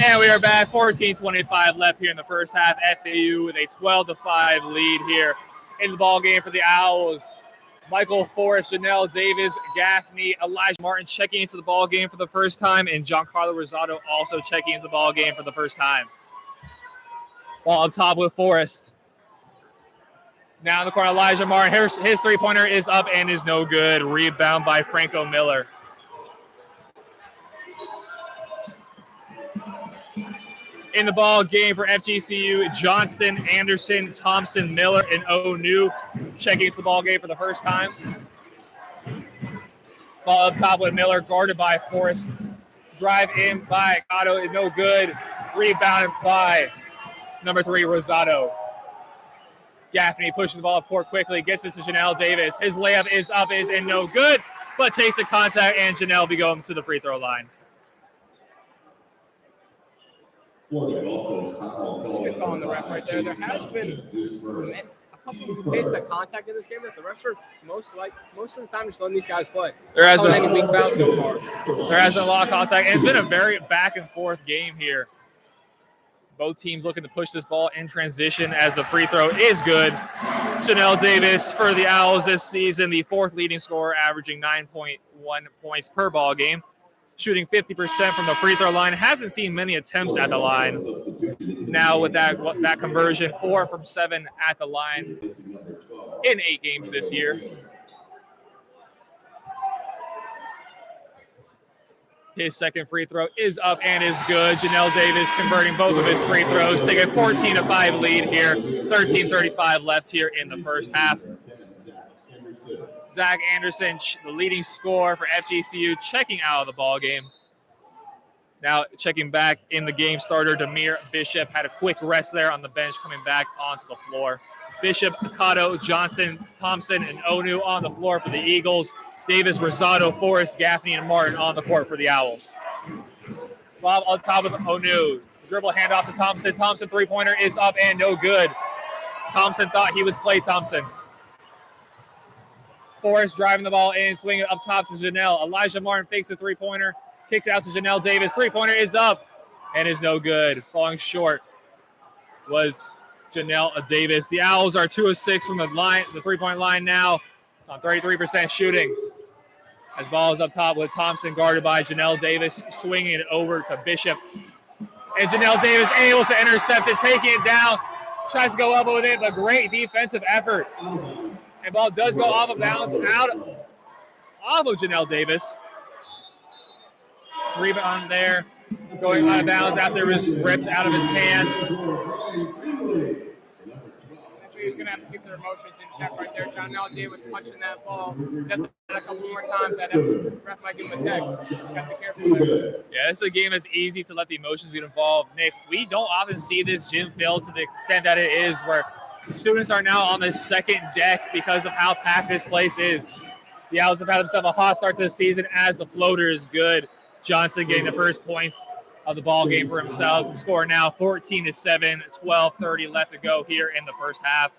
And we are back, 14:25 left here in the first half. FAU with a 12-5 lead here in the ball game for the Owls. Michael Forrest, Janelle Davis, Gaffney, Elijah Martin checking into the ball game for the first time, and Giancarlo Rosado also checking into the ball game for the first time. Ball up top with Forrest. Now in the corner, Elijah Martin. His three-pointer is up and is no good. Rebound by Franco Miller. In the ball game for FGCU, Johnston, Anderson, Thompson, Miller, and O'New checking into the ball game for the first time. Ball up top with Miller, guarded by Forrest. Drive in by Otto is no good. Rebounded by number 3, Rosado. Gaffney pushes the ball up court quickly, gets it to Janelle Davis. His layup is up, is in no good, but takes the contact, and Janelle will be going to the free throw line. Good call on the ref right there. There has been a couple of cases of contact in this game that the refs are most of the time just letting these guys play. There has been any big fouls so far. There has been a lot of contact, and it's been a very back and forth game here. Both teams looking to push this ball in transition as the free throw is good. Janelle Davis for the Owls this season, the 4th leading scorer, averaging 9.1 points per ball game. Shooting 50% from the free throw line. Hasn't seen many attempts at the line. Now with that conversion, 4 from 7 at the line in 8 games this year. His second free throw is up and is good. Janelle Davis converting both of his free throws, taking a 14-5 lead here. 13:35 left here in the first half. Zach Anderson, the leading scorer for FGCU, checking out of the ball game. Now checking back in the game starter, Demir Bishop had a quick rest there on the bench, coming back onto the floor. Bishop, Cotto, Johnson, Thompson, and O'New on the floor for the Eagles. Davis, Rosado, Forrest, Gaffney, and Martin on the court for the Owls. Bob on top of O'New. Dribble handoff to Thompson. Thompson three-pointer is up and no good. Thompson thought he was Klay Thompson. Forrest driving the ball in, swinging it up top to Janelle. Elijah Martin fakes the three-pointer, kicks it out to Janelle Davis. Three-pointer is up and is no good. Falling short was Janelle Davis. The Owls are 2 of 6 from the line, the three-point line now, on 33% shooting. As ball is up top with Thompson guarded by Janelle Davis, swinging it over to Bishop. And Janelle Davis able to intercept it, taking it down. Tries to go up with it, but great defensive effort. And ball does go off of bounds off of Janelle Davis. Rebound there, going out of bounds after it was ripped out of his hands. He's going to have to keep their emotions in check right there. Janelle Davis punching that ball. That's a couple more times. That ref might give him a tech. Got to be careful there. Yeah, this is a game that's easy to let the emotions get involved. Nick, we don't often see this gym filled to the extent that it is, where students are now on the second deck because of how packed this place is. The Owls have had themselves a hot start to the season as the floater is good. Johnson getting the first points of the ball game for himself. The score now 14-7, 12:30 left to go here in the first half.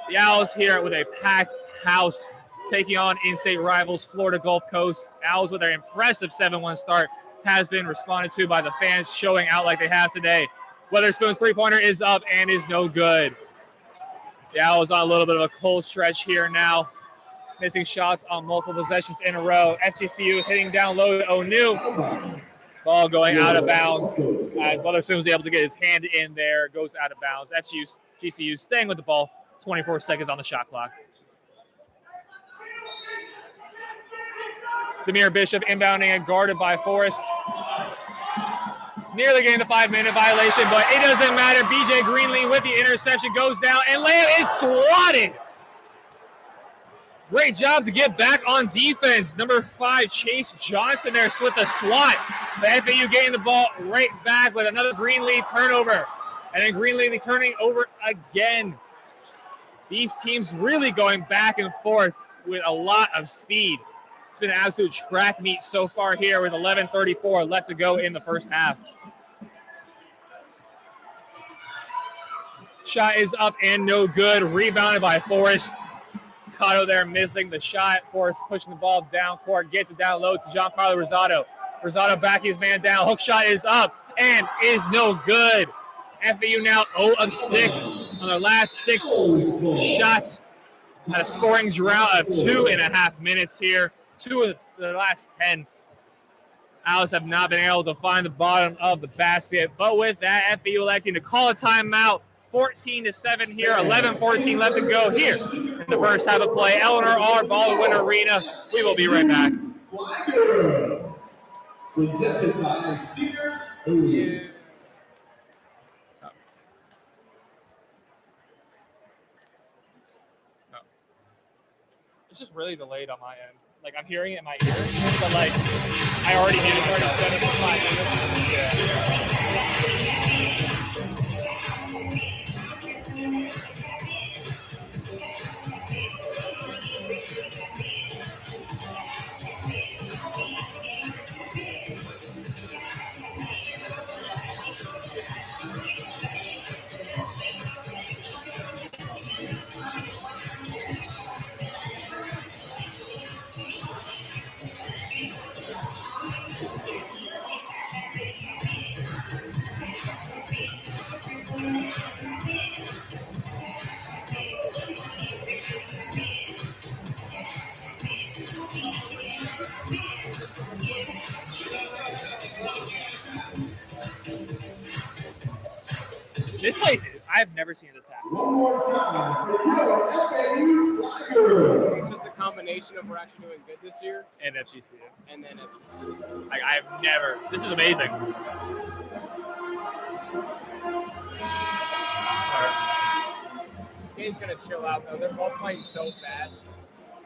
The Owls here with a packed house taking on in-state rivals Florida Gulf Coast. Owls with their impressive 7-1 start has been responded to by the fans, showing out like they have today. Weatherspoon's three-pointer is up and is no good. The Owls on a little bit of a cold stretch here now, missing shots on multiple possessions in a row. FGCU hitting down low to O'New. Ball going out of bounds as Weatherspoon was able to get his hand in there, goes out of bounds. FGCU staying with the ball, 24 seconds on the shot clock. Demir Bishop inbounding and guarded by Forrest. Nearly getting the 5-minute violation, but it doesn't matter. BJ Greenlee with the interception goes down, and layup is swatted. Great job to get back on defense. Number 5, Chase Johnson there with the swat. The FAU getting the ball right back with another Greenlee turnover. And then Greenlee turning over again. These teams really going back and forth with a lot of speed. It's been an absolute track meet so far here with 11:34 left to go in the first half. Shot is up and no good. Rebounded by Forrest. Cotto there missing the shot. Forrest pushing the ball down court. Gets it down low to Giancarlo Rosado. Rosado back his man down. Hook shot is up and is no good. FAU now 0 of 6 on their last 6 shots. Had a scoring drought of 2.5 minutes here. 2 of the last 10. Owls have not been able to find the bottom of the basket. But with that, FAU electing to call a timeout. 14-7 here. 11-14 left to go here in the first half of play. Eleanor R. Baldwin Arena. We will be right back. Presented by Cedars. It's just really delayed on my end. Like, I'm hearing it in my ear, but like, I already knew it started 7 for 5 minutes. This place, I've never seen this pack. One more time for your FAU Flyers. This is the combination of we're actually doing good this year And FGC. and then FGC. Like, I've never. This is amazing. This game's going to chill out, though. They're both playing so fast.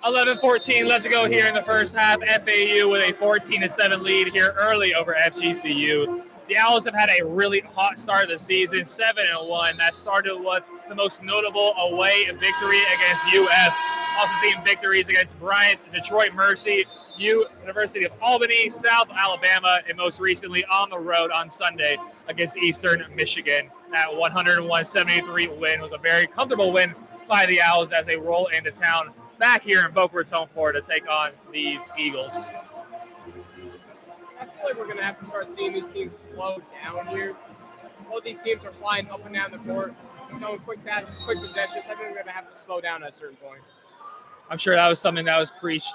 11-14 left to go here in the first half. FAU with a 14-7 lead here early over FGCU. The Owls have had a really hot start of the season, 7-1. That started with the most notable away victory against UF. Also seeing victories against Bryant, Detroit Mercy, University of Albany, South Alabama, and most recently on the road on Sunday against Eastern Michigan. That 101-73 win was a very comfortable win by the Owls as they roll into town back here in Boca Raton, Florida, to take on these Eagles. I feel like we're going to have to start seeing these teams slow down here. Both these teams are flying up and down the court, throwing quick passes, quick possessions. I think we're going to have to slow down at a certain point. I'm sure that was something that was preached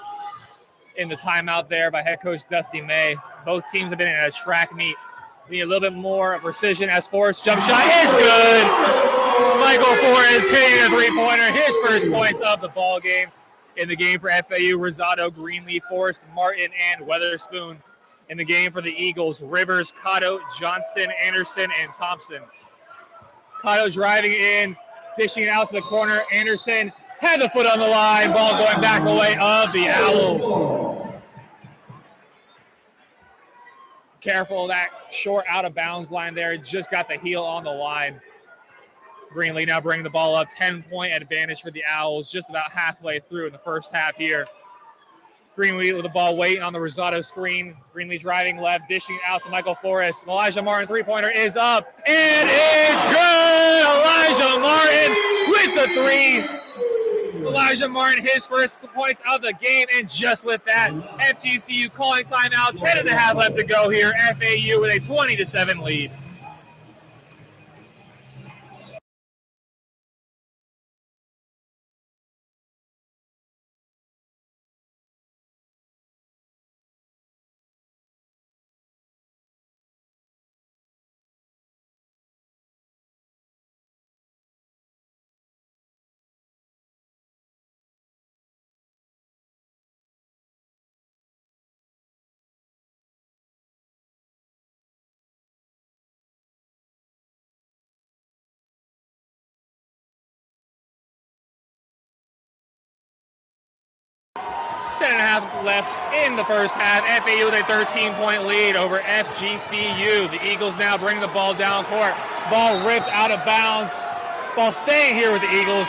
in the timeout there by head coach Dusty May. Both teams have been in a track meet. Need a little bit more precision as Forrest's jump shot is good. Michael Forrest hitting a three-pointer, his first points of the ball game in the game for FAU. Rosado, Greenlee, Forrest, Martin, and Weatherspoon. In the game for the Eagles, Rivers, Cotto, Johnston, Anderson, and Thompson. Cotto driving in, dishing it out to the corner. Anderson had the foot on the line, ball going back the way of the Owls. Careful of that short out of bounds line there. Just got the heel on the line. Greenlee now bringing the ball up. 10-point advantage for the Owls just about halfway through in the first half here. Greenlee with the ball waiting on the Rosado screen. Greenlee driving left, dishing out to Michael Forrest. Elijah Martin three-pointer is up and is good. Elijah Martin with the three. Elijah Martin, his first points out of the game, and just with that, FGCU calling timeout. 10.5 left to go here. FAU with a 20-7 lead. Ten and a half left in the first half. FAU with a 13-point lead over FGCU. The Eagles now bring the ball down court. Ball ripped out of bounds. Ball staying here with the Eagles.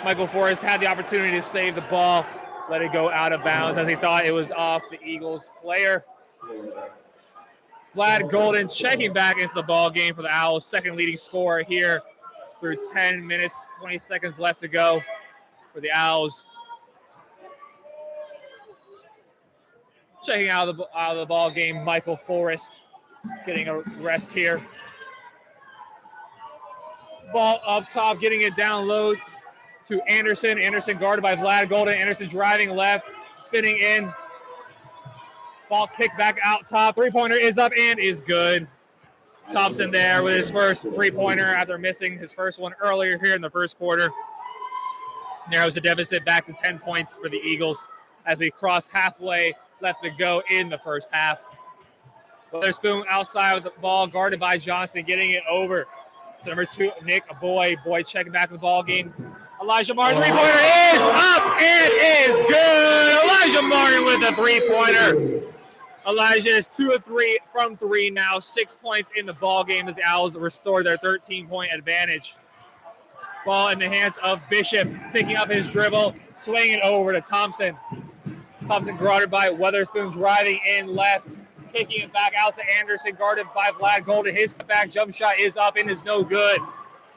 Michael Forrest had the opportunity to save the ball. Let it go out of bounds as he thought it was off the Eagles player. Vlad Golden checking back into the ball game for the Owls. Second leading scorer here through 10 minutes, 20 seconds left to go for the Owls. Checking out of the ball game, Michael Forrest getting a rest here. Ball up top, getting it down low to Anderson. Anderson guarded by Vlad Golden. Anderson driving left, spinning in. Ball kicked back out top. Three-pointer is up and is good. Thompson there with his first three-pointer after missing his first one earlier here in the first quarter. Narrows the deficit back to 10 points for the Eagles as we cross halfway left to go in the first half. Witherspoon outside with the ball, guarded by Johnson, getting it over to number 2, Nick Boyd. Boyd checking back the ball game. Elijah Martin, three-pointer is up and is good. Elijah Martin with the three-pointer. Elijah is 2 of 3 from 3 now, 6 points in the ball game as the Owls restore their 13-point advantage. Ball in the hands of Bishop, picking up his dribble, swinging it over to Thompson. Thompson guarded by Witherspoon, driving in left, kicking it back out to Anderson, guarded by Vlad Golden. His back jump shot is up and is no good.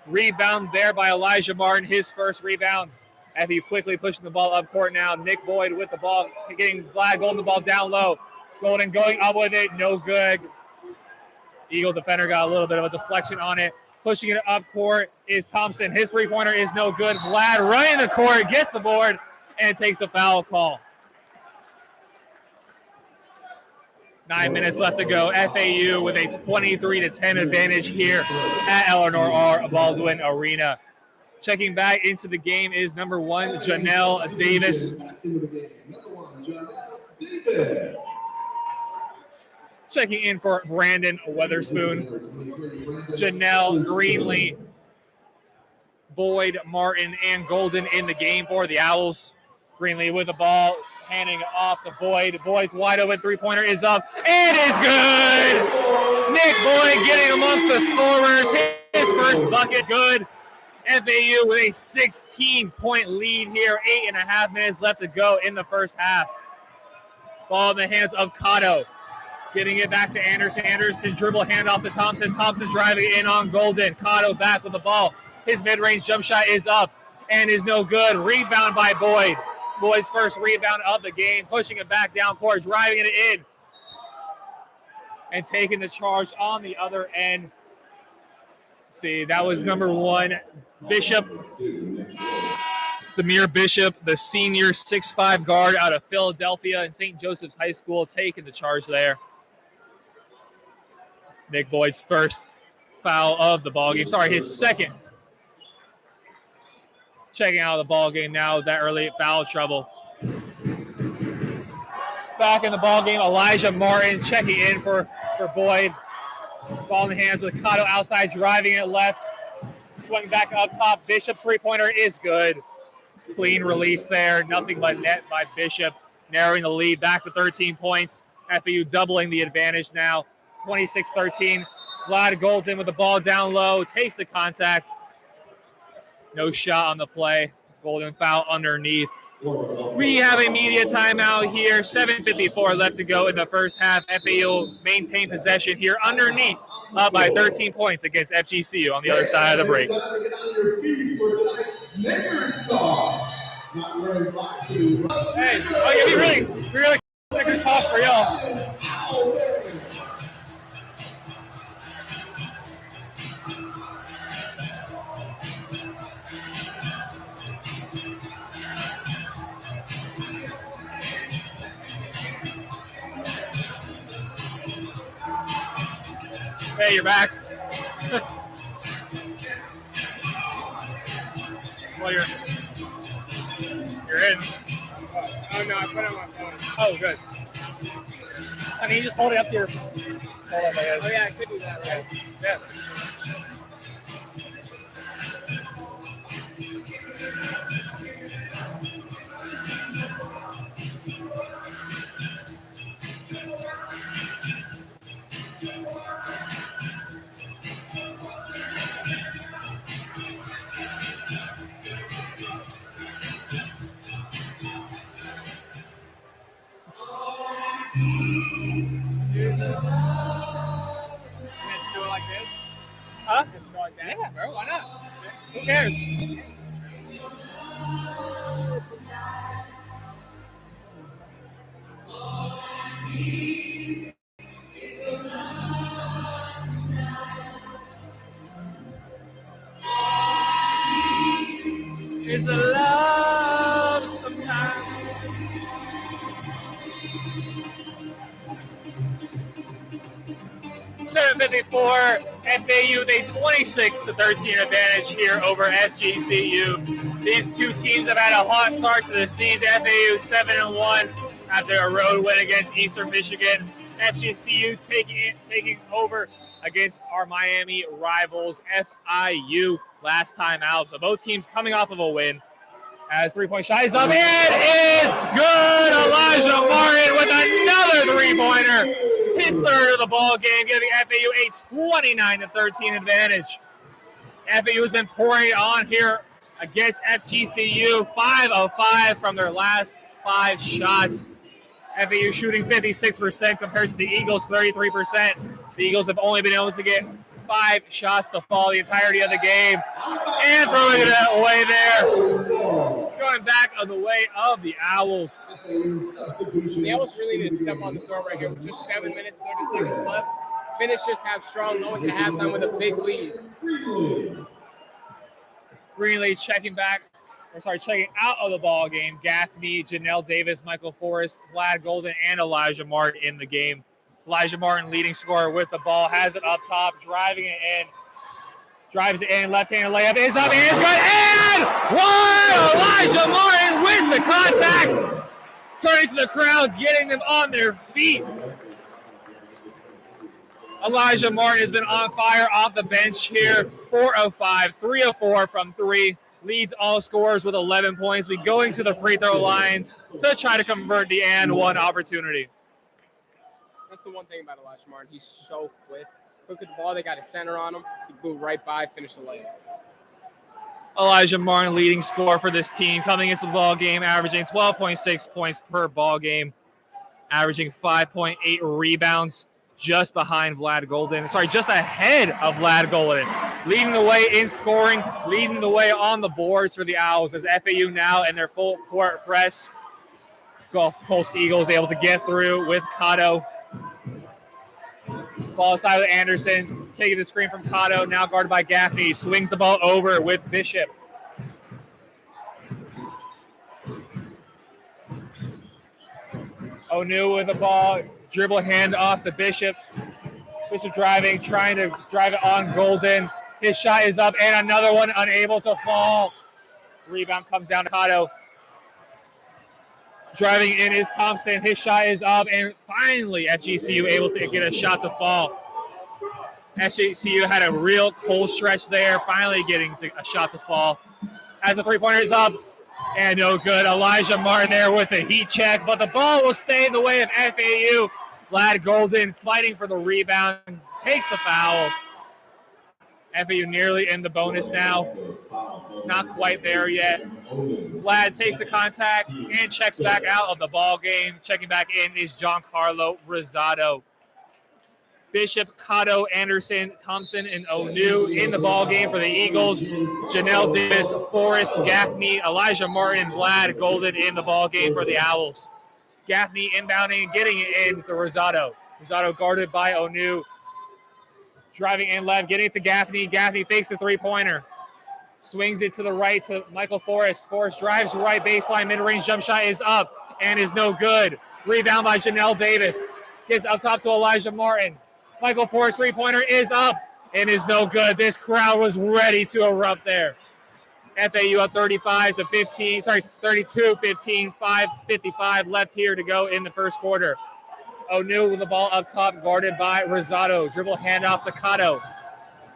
Rebound there by Elijah Martin, his first rebound. As he quickly pushing the ball up court now. Nick Boyd with the ball, getting Vlad Golden the ball down low. Golden going up with it, no good. Eagle defender got a little bit of a deflection on it. Pushing it up court is Thompson. His three-pointer is no good. Vlad running the court, gets the board, and takes the foul call. 9 minutes left to go. FAU with a 23-10 advantage here at Eleanor R. Baldwin Arena. Checking back into the game is number 1, Janelle Davis. Checking in for Brandon Witherspoon. Janelle, Greenlee, Boyd, Martin, and Golden in the game for the Owls. Greenlee with the ball, handing it off to Boyd. Boyd's wide open, three-pointer is up. It is good! Nick Boyd getting amongst the scorers. His first bucket, good. FAU with a 16-point lead here. 8.5 minutes left to go in the first half. Ball in the hands of Cotto. Getting it back to Anderson. Anderson dribble handoff to Thompson. Thompson driving in on Golden. Cotto back with the ball. His mid-range jump shot is up and is no good. Rebound by Boyd. Boyd's first rebound of the game. Pushing it back down court. Driving it in. And taking the charge on the other end. Let's see, that was number 1, Bishop. Demir Bishop, the senior 6'5" guard out of Philadelphia and St. Joseph's High School, taking the charge there. Nick Boyd's first foul of the ball game. Sorry, his second. Checking out of the ball game now with that early foul trouble. Back in the ball game, Elijah Martin checking in for Boyd. Ball in the hands with Cotto outside, driving it left. Swing back up top. Bishop's three-pointer is good. Clean release there. Nothing but net by Bishop. Narrowing the lead back to 13 points. FAU doubling the advantage now. 26-13. Vlad Golden with the ball down low. Takes the contact. No shot on the play. Golden foul underneath. We have a media timeout here. 7:54 left to go in the first half. FAU maintain possession here underneath, up by 13 points against FGCU on the other side of the break. Hey, oh, yeah, we really Snickers toss for y'all. Hey, you're back. Well, you're in. Oh, no, I put it on my phone. Oh, good. I mean, you just hold it up to your. Hold on, my head. Oh, yeah, I could do that, right? Yeah. Let's do it like this. Huh? Let's go like that. Yeah, bro. Why not? Who cares? It's a love sometimes. .754 FAU, they 26-13 advantage here over FGCU. These two teams have had a hot start to the season. FAU 7-1 after a road win against Eastern Michigan. FGCU taking over against our Miami rivals FIU last time out. So both teams coming off of a win. As three-point shot is up, and is good. Elijah Martin with another three-pointer. His third of the ball game, giving FAU a 29-13 advantage. FAU has been pouring it on here against FGCU. 5 of 5 from their last 5 shots. FAU shooting 56% compared to the Eagles' 33%. The Eagles have only been able to get 5 shots to fall the entirety of the game. And throwing it away there. Going back on the way of the Owls. The Owls really need to step on the throat right here with just 7 minutes, 30 seconds left. Finish this half strong, going to halftime with a big lead. Greenlee checking out of the ball game. Gaffney, Janelle Davis, Michael Forrest, Vlad Golden, and Elijah Martin in the game. Elijah Martin, leading scorer with the ball, has it up top, driving it in. Drives it in, left-handed layup is up, is good, and one! Elijah Martin with the contact. Turning to the crowd, getting them on their feet. Elijah Martin has been on fire off the bench here. 4 of 5, 3 of 4 from 3. Leads all scorers with 11 points. We going to the free throw line to try to convert the and one opportunity. That's the one thing about Elijah Martin. He's so quick. Quick with the ball. They got a center on him. He blew right by, finished the layup. Elijah Martin, leading scorer for this team, coming into the ball game, averaging 12.6 points per ball game, averaging 5.8 rebounds, just behind Vlad Golden. Just ahead of Vlad Golden. Leading the way in scoring, leading the way on the boards for the Owls as FAU now in their full court press. Gulf Coast Eagles able to get through with Cotto. Ball side with Anderson, taking the screen from Cotto, now guarded by Gaffney. Swings the ball over with Bishop. O'Neal with the ball, dribble hand off to Bishop. Bishop driving, trying to drive it on Golden. His shot is up, and another one unable to fall. Rebound comes down to Cotto. Driving in is Thompson. His shot is up, and finally FGCU able to get a shot to fall. FGCU had a real cold stretch there, finally getting a shot to fall. As the three-pointer is up, and no good. Elijah Martin there with a heat check, but the ball will stay in the way of FAU. Vlad Golden fighting for the rebound, takes the foul. FAU nearly in the bonus now. Not quite there yet. Vlad takes the contact and checks back out of the ball game. Checking back in is Giancarlo Rosado. Bishop, Cotto, Anderson, Thompson, and O'Neal in the ball game for the Eagles. Janelle Davis, Forrest, Gaffney, Elijah Martin, Vlad Golden in the ball game for the Owls. Gaffney inbounding and getting it in to Rosado. Rosado guarded by O'Neal. Driving in left, getting it to Gaffney. Gaffney fakes the three-pointer. Swings it to the right to Michael Forrest. Forrest drives right baseline. Mid-range jump shot is up and is no good. Rebound by Janelle Davis. Gets up top to Elijah Martin. Michael Forrest three-pointer is up and is no good. This crowd was ready to erupt there. FAU up 32-15, 5:55 left here to go in the first quarter. O'Neal with the ball up top, guarded by Rosado. Dribble handoff to Cotto.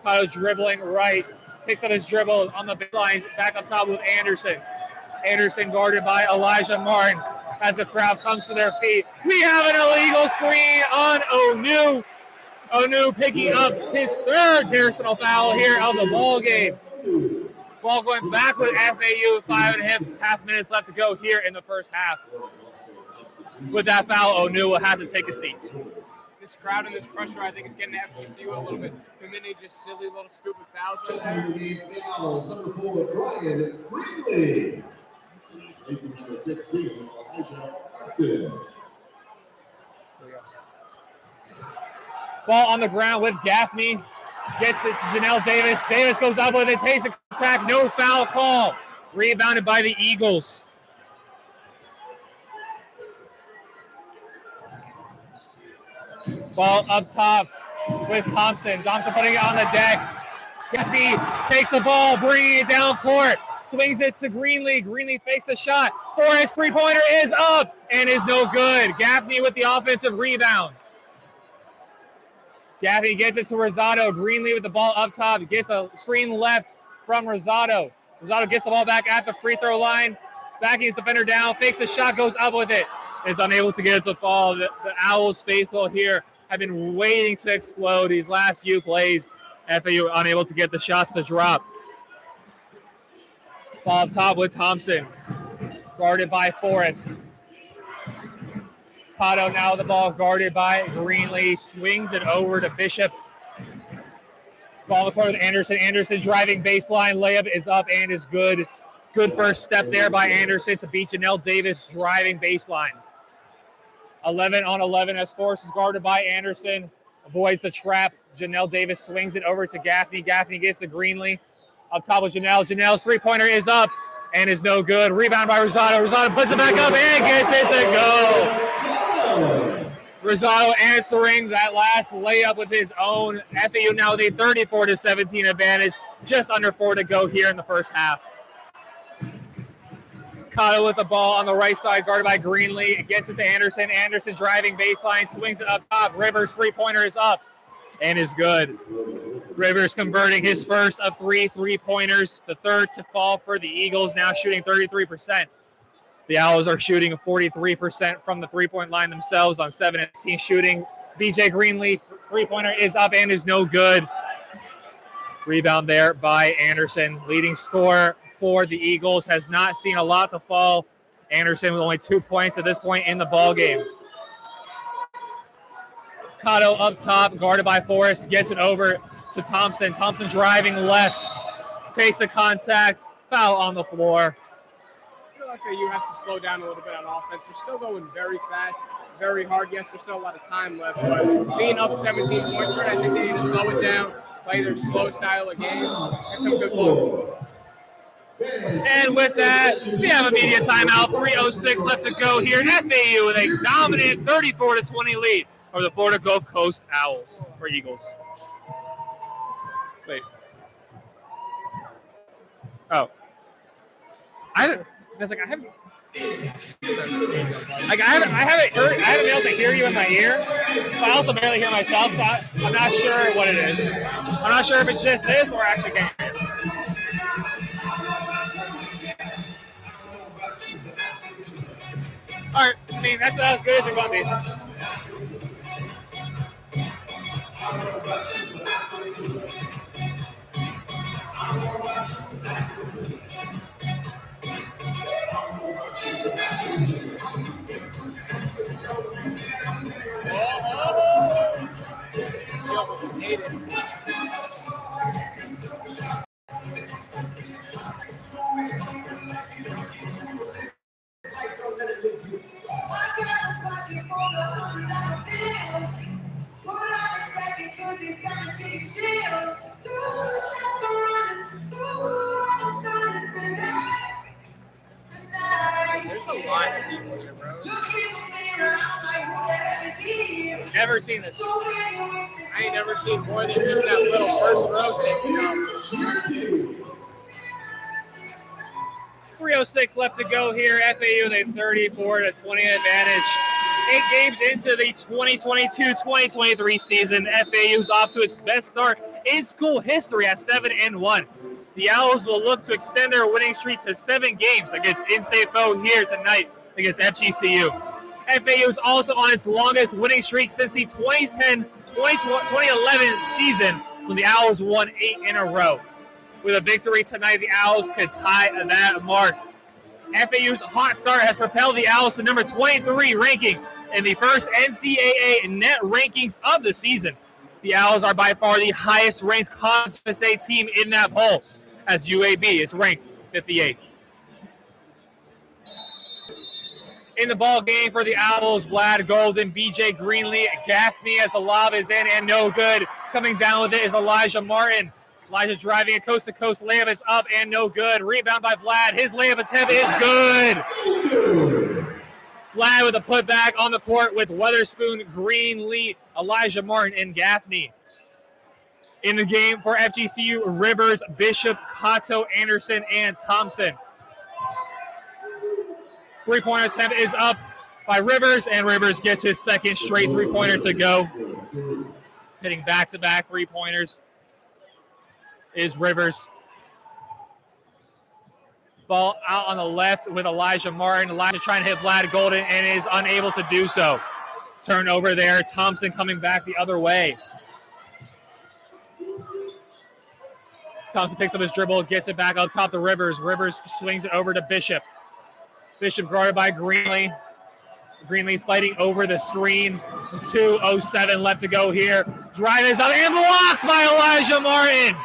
Cotto dribbling right. Picks up his dribble on the baseline, back on top with Anderson. Anderson guarded by Elijah Martin. As the crowd comes to their feet, we have an illegal screen on O'Neal. O'Neal picking up his third personal foul here of the ball game. Ball going back with FAU, 5.5 minutes left to go here in the first half. With that foul, O'Neal will have to take a seat. This crowd and this pressure, I think, is getting FGCU a little bit committing just silly little stupid fouls right there. Number 4, Brian Greenlee. 15, Elijah Martin. Ball on the ground with Gaffney. Gets it to Janelle Davis. Davis goes up with it, takes a contact, no foul call. Rebounded by the Eagles. Ball up top with Thompson. Thompson putting it on the deck. Gaffney takes the ball, bringing it down court. Swings it to Greenlee. Greenlee fakes the shot. Forrest three-pointer is up and is no good. Gaffney with the offensive rebound. Gaffney gets it to Rosado. Greenlee with the ball up top. Gets a screen left from Rosado. Rosado gets the ball back at the free throw line. Backing his defender down. Fakes the shot. Goes up with it. Is unable to get it to fall. The Owls faithful here have been waiting to explode these last few plays. FAU unable to get the shots to drop. Ball up top with Thompson. Guarded by Forrest. Cotto now with the ball guarded by Greenlee. Swings it over to Bishop. Ball in the corner with Anderson. Anderson driving baseline. Layup is up and is good. Good first step there by Anderson to beat Janelle Davis driving baseline. 11 on 11 as Forrest is guarded by Anderson. Avoids the trap. Janelle Davis swings it over to Gaffney. Gaffney gets to Greenlee. Up top with Janelle. Janelle's three-pointer is up and is no good. Rebound by Rosado. Rosado puts it back up and gets it to go. Rosado answering that last layup with his own. FAU now with a 34-17 advantage. Just under 4 to go here in the first half. Cotto with the ball on the right side, guarded by Greenlee. Gets it to Anderson. Anderson driving baseline, swings it up top. Rivers' three-pointer is up and is good. Rivers converting his first of 3 3-pointers, the third to fall for the Eagles, now shooting 33%. The Owls are shooting 43% from the three-point line themselves on 7-16 shooting. BJ Greenlee, three-pointer is up and is no good. Rebound there by Anderson. Leading scorer for the Eagles has not seen a lot to fall. Anderson with only 2 points at this point in the ball game. Cotto up top, guarded by Forrest, gets it over to Thompson. Thompson driving left, takes the contact, foul on the floor. I feel like FAU has to slow down a little bit on offense. They're still going very fast, very hard. Yes, there's still a lot of time left, but being up 17 points, I think they need to slow it down, play their slow style of game, and some good balls. And with that, we have a media timeout. 3:06 left to go here. FAU with a dominant 34-20 lead over the Florida Gulf Coast Owls or Eagles. Wait. Oh. I haven't been able to hear you in my ear, but I also barely hear myself, so I'm not sure what it is. I'm not sure if it's just this or actually can't hear. All right, I mean, that's as good as it's going to be. There's a lot of people here, bro. Never seen this. I ain't never seen more than just that little first row thing. 3:06 left to go here. FAU, they 34-20 advantage. 8 games into the 2022-2023 season. FAU's off to its best start in school history at 7-1. The Owls will look to extend their winning streak to 7 games against NCAAM here tonight against FGCU. FAU is also on its longest winning streak since the 2010-2011 season when the Owls won 8 in a row. With a victory tonight, the Owls could tie that mark. FAU's hot start has propelled the Owls to number 23 ranking in the first NCAA net rankings of the season. The Owls are by far the highest ranked Conference USA team in that poll, as UAB is ranked 58th. in the ball game for the Owls. Vlad Golden, BJ Greenlee, Gaffney as the lob is in and no good. Coming down with it is Elijah Martin. Elijah driving a coast-to-coast layup is up and no good. Rebound by Vlad. His layup attempt is good. Vlad with a putback on the court with Weatherspoon, Greenlee, Elijah Martin, and Gaffney. In the game for FGCU, Rivers, Bishop, Cotto, Anderson, and Thompson. Three-pointer attempt is up by Rivers, and Rivers gets his second straight three-pointer to go. Hitting back-to-back three-pointers is Rivers. Ball out on the left with Elijah Martin. Elijah trying to hit Vlad Golden and is unable to do so. Turnover there. Thompson coming back the other way. Thompson picks up his dribble, gets it back up top to Rivers. Rivers swings it over to Bishop. Bishop guarded by Greenlee. Greenlee fighting over the screen. 2:07 left to go here. Drive is up and blocked by Elijah Martin.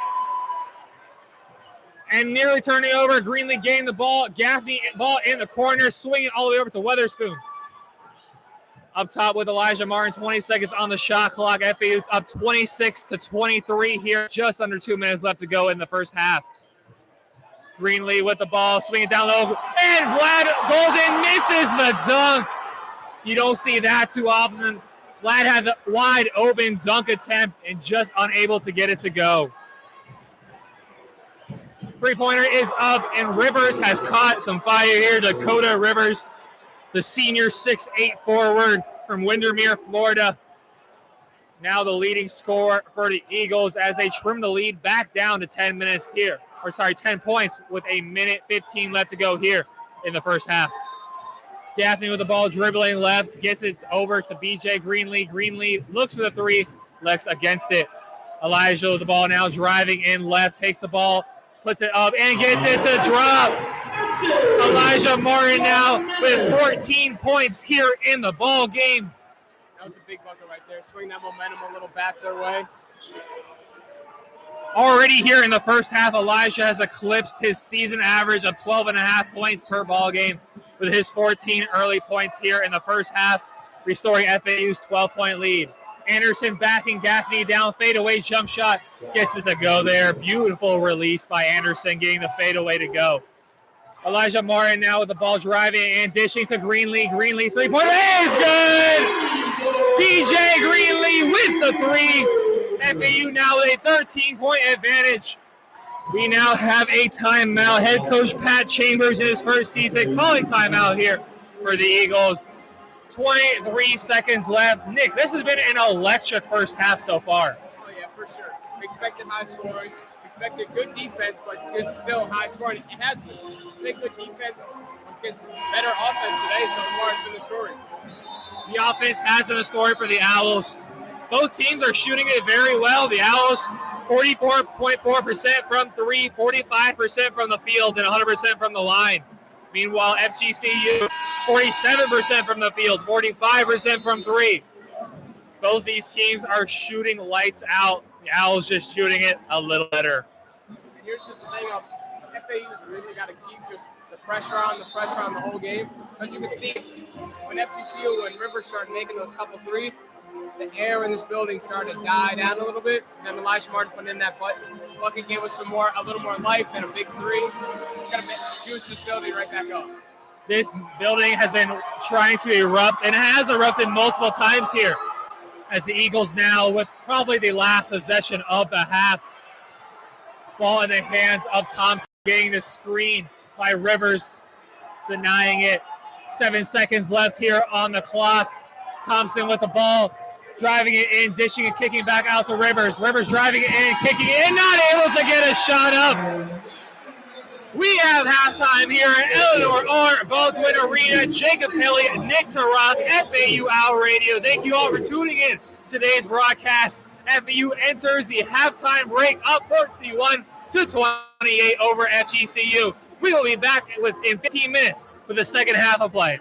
And nearly turning over. Greenlee gained the ball. Gaffney ball in the corner, swinging all the way over to Weatherspoon. Up top with Elijah Martin, 20 seconds on the shot clock. FAU up 26-23 here. Just under 2 minutes left to go in the first half. Greenlee with the ball, swinging down low. And Vlad Golden misses the dunk. You don't see that too often. Vlad had the wide open dunk attempt and just unable to get it to go. Three-pointer is up, and Rivers has caught some fire here. Dakota Rivers, the senior 6'8" forward from Windermere, Florida. Now the leading scorer for the Eagles as they trim the lead back down to 10 points with a minute 15 left to go here in the first half. Gaffney with the ball dribbling left, gets it over to BJ Greenlee. Greenlee looks for the three, Lex against it. Elijah with the ball now driving in left, takes the ball, puts it up, and gets it to drop. Elijah Martin now with 14 points here in the ball game. That was a big bucket right there. Swing that momentum a little back their way. Already here in the first half, Elijah has eclipsed his season average of 12.5 points per ball game with his 14 early points here in the first half, restoring FAU's 12-point lead. Anderson backing Gaffney down, fadeaway jump shot, gets it to go there. Beautiful release by Anderson, getting the fadeaway to go. Elijah Martin now with the ball driving and dishing to Greenlee. Greenlee three-pointer is good! DJ Greenlee with the three. FAU now with a 13-point advantage. We now have a timeout. Head coach Pat Chambers in his first season calling timeout here for the Eagles. 23 seconds left. Nick, this has been an electric first half so far. Oh, yeah, for sure. Expected high scoring. Expected good defense, but it's still high scoring. It has been good defense. It's better offense today so far has been the story. The offense has been the story for the Owls. Both teams are shooting it very well. The Owls, 44.4% from three, 45% from the field, and 100% from the line. Meanwhile, FGCU, 47% from the field, 45% from three. Both these teams are shooting lights out. The Owls just shooting it a little better. Here's just the thing of FAU's really got to keep just the pressure on the whole game. As you can see, when FGCU and Rivers started making those couple threes, the air in this building started to die down a little bit. And then Elijah Martin put in that bucket, gave us a little more life than a big three. It's got to juice this building right back up. This building has been trying to erupt, and it has erupted multiple times here. As the Eagles now with probably the last possession of the half. Ball in the hands of Thompson, getting the screen by Rivers, denying it. 7 seconds left here on the clock. Thompson with the ball, driving it in, dishing and kicking back out to Rivers. Rivers driving it in, kicking it in, not able to get a shot up. We have halftime here at Eleanor Orr, Baldwin Arena. Jacob Haley, Nick Tarock, FAU Owl Radio. Thank you all for tuning in to today's broadcast. FAU enters the halftime break up 41-28 over FGCU. We will be back in 15 minutes for the second half of play.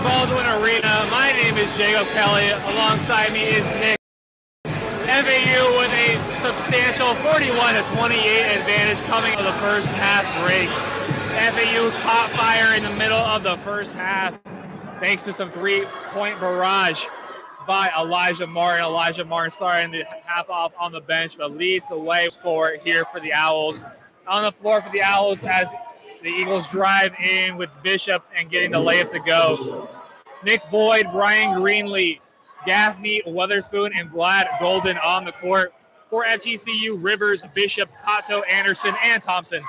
Baldwin Arena. My name is Jacob Kelly. Alongside me is Nick. FAU with a substantial 41-28 advantage coming to the first half break. FAU caught fire in the middle of the first half thanks to some three-point barrage by Elijah Martin. Elijah Martin starting the half off on the bench, but leads the way score here for the Owls. On the floor for the Owls as the Eagles drive in with Bishop and getting the layup to go. Nick Boyd, Brian Greenlee, Gaffney, Weatherspoon, and Vlad Golden on the court. For FGCU, Rivers, Bishop, Cotto, Anderson, and Thompson.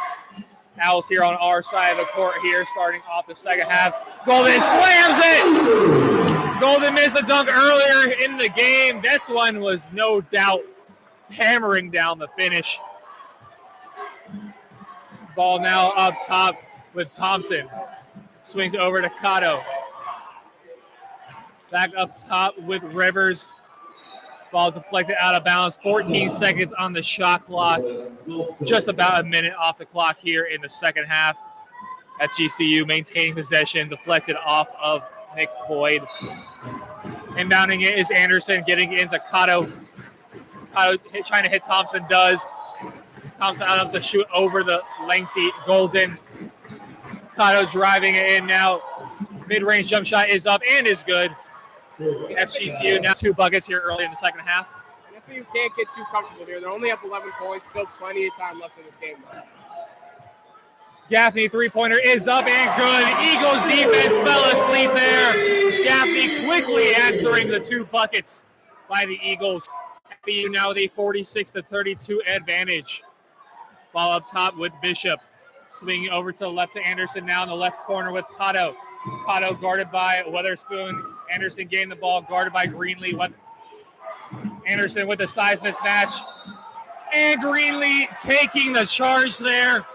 Owls here on our side of the court here, starting off the second half. Golden slams it! Golden missed a dunk earlier in the game. This one was no doubt hammering down the finish. Ball now up top with Thompson. Swings over to Cotto. Back up top with Rivers. Ball deflected out of bounds. 14 seconds on the shot clock. Just about a minute off the clock here in the second half. FGCU maintaining possession. Deflected off of Nick Boyd. Inbounding it is Anderson. Getting into Cotto. Cotto trying to hit Thompson. Does. Thompson out up to shoot over the lengthy Golden. Cotto driving it in now. Mid-range jump shot is up and is good. FGCU now 2 buckets here early in the second half. FAU can't get too comfortable here. They're only up 11 points. Still plenty of time left in this game, though. Gaffney three-pointer is up and good. Eagles defense fell asleep there. Gaffney quickly answering the 2 buckets by the Eagles. FAU now with a 46-32 advantage. Ball up top with Bishop. Swinging over to the left to Anderson now in the left corner with Cotto. Cotto guarded by Weatherspoon. Anderson getting the ball, guarded by Greenlee. Anderson with the size mismatch. And Greenlee taking the charge there.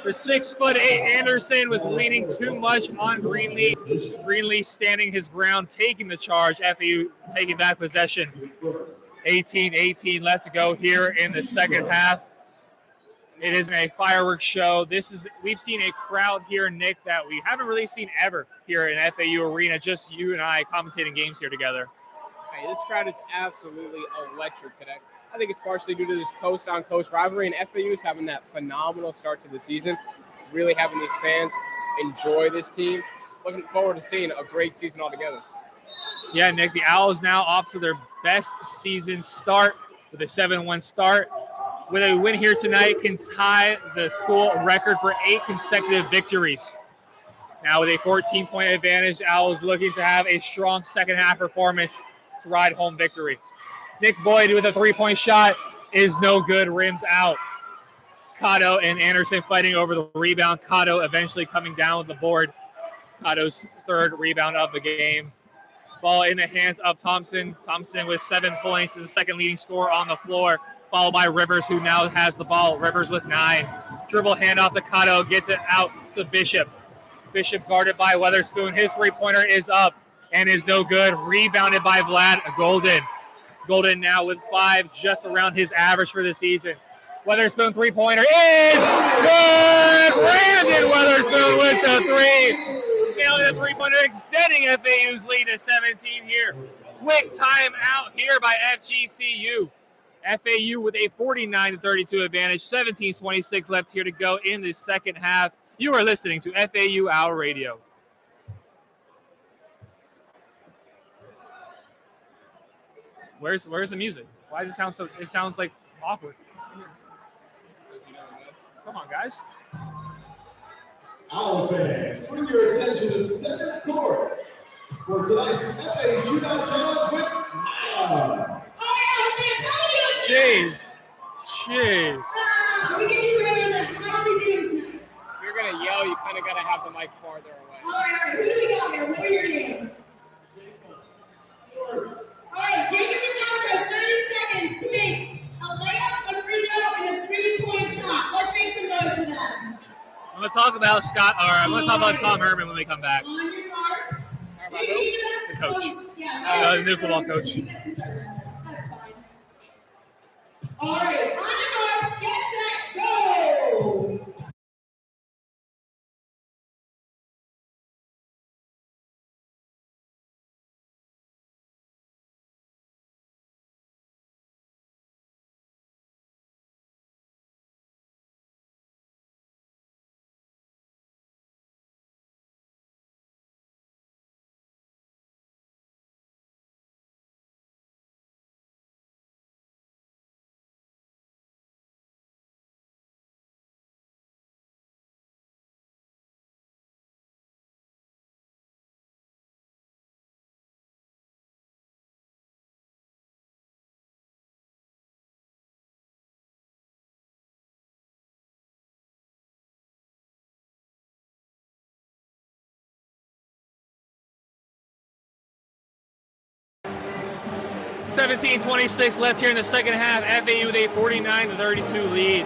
The 6'8" Anderson was leaning too much on Greenlee. Greenlee standing his ground, taking the charge. FAU taking back possession. 18-18 left to go here in the second half. It is a fireworks show. We've seen a crowd here, Nick, that we haven't really seen ever here in FAU Arena. Just you and I commentating games here together. Hey, this crowd is absolutely electric today. I think it's partially due to this coast-on-coast rivalry, and FAU is having that phenomenal start to the season. Really having these fans enjoy this team. Looking forward to seeing a great season altogether. Yeah, Nick, the Owls now off to their best season start with a 7-1 start. With a win here tonight, can tie the school record for 8 consecutive victories. Now with a 14-point advantage, Owls looking to have a strong second-half performance to ride home victory. Nick Boyd with a 3-point shot is no good, rims out. Cotto and Anderson fighting over the rebound. Cotto eventually coming down with the board. Cotto's 3rd rebound of the game. Ball in the hands of Thompson. Thompson with 7 points is the second leading scorer on the floor. Followed by Rivers, who now has the ball. Rivers with 9. Dribble handoff to Cotto, gets it out to Bishop. Bishop guarded by Weatherspoon. His 3-pointer is up and is no good. Rebounded by Vlad Golden. Golden now with 5, just around his average for the season. Weatherspoon 3-pointer is good. Brandon Weatherspoon with the 3. Nailing the 3-pointer, extending FAU's lead to 17 here. Quick timeout here by FGCU. FAU with a 49-32 advantage, 17:26 left here to go in the second half. You are listening to FAU Hour Radio. Where's the music? Why does it sound so? It sounds like awkward. Come on, guys. Owl fans, bring your attention to center court for tonight's FA Shootout Challenge with Miles. Jeez. If you're going to yell, you kind of got to have the mic farther away. All right, who do we got here? What are your names? All right, Jacob and Alex have 30 seconds to make a layup, a free throw, and a 3-point shot. Let's make some noise for that. I'm going to talk about I'm going to talk about Tom Herman when we come back. On your mark. The coach. Yeah, The new football coach. That's fine. All right, on your mark, get set, go! 17:26 left here in the second half. FAU with a 49-32 lead.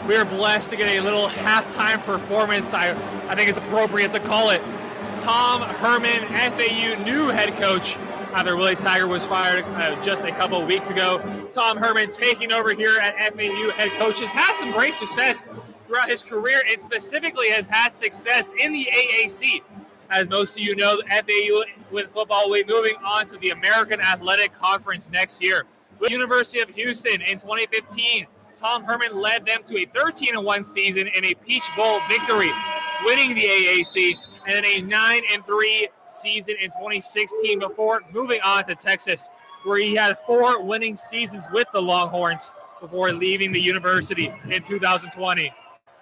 We are blessed to get a little halftime performance. I think it's appropriate to call it. Tom Herman, FAU new head coach, after Willie Taggart was fired just a couple of weeks ago. Tom Herman taking over here at FAU head coach has had some great success throughout his career, and specifically has had success in the AAC. As most of you know, FAU with football will be moving on to the American Athletic Conference next year. With the University of Houston in 2015, Tom Herman led them to a 13-1 season and a Peach Bowl victory, winning the AAC, and then a 9-3 season in 2016 before moving on to Texas, where he had 4 winning seasons with the Longhorns before leaving the university in 2020.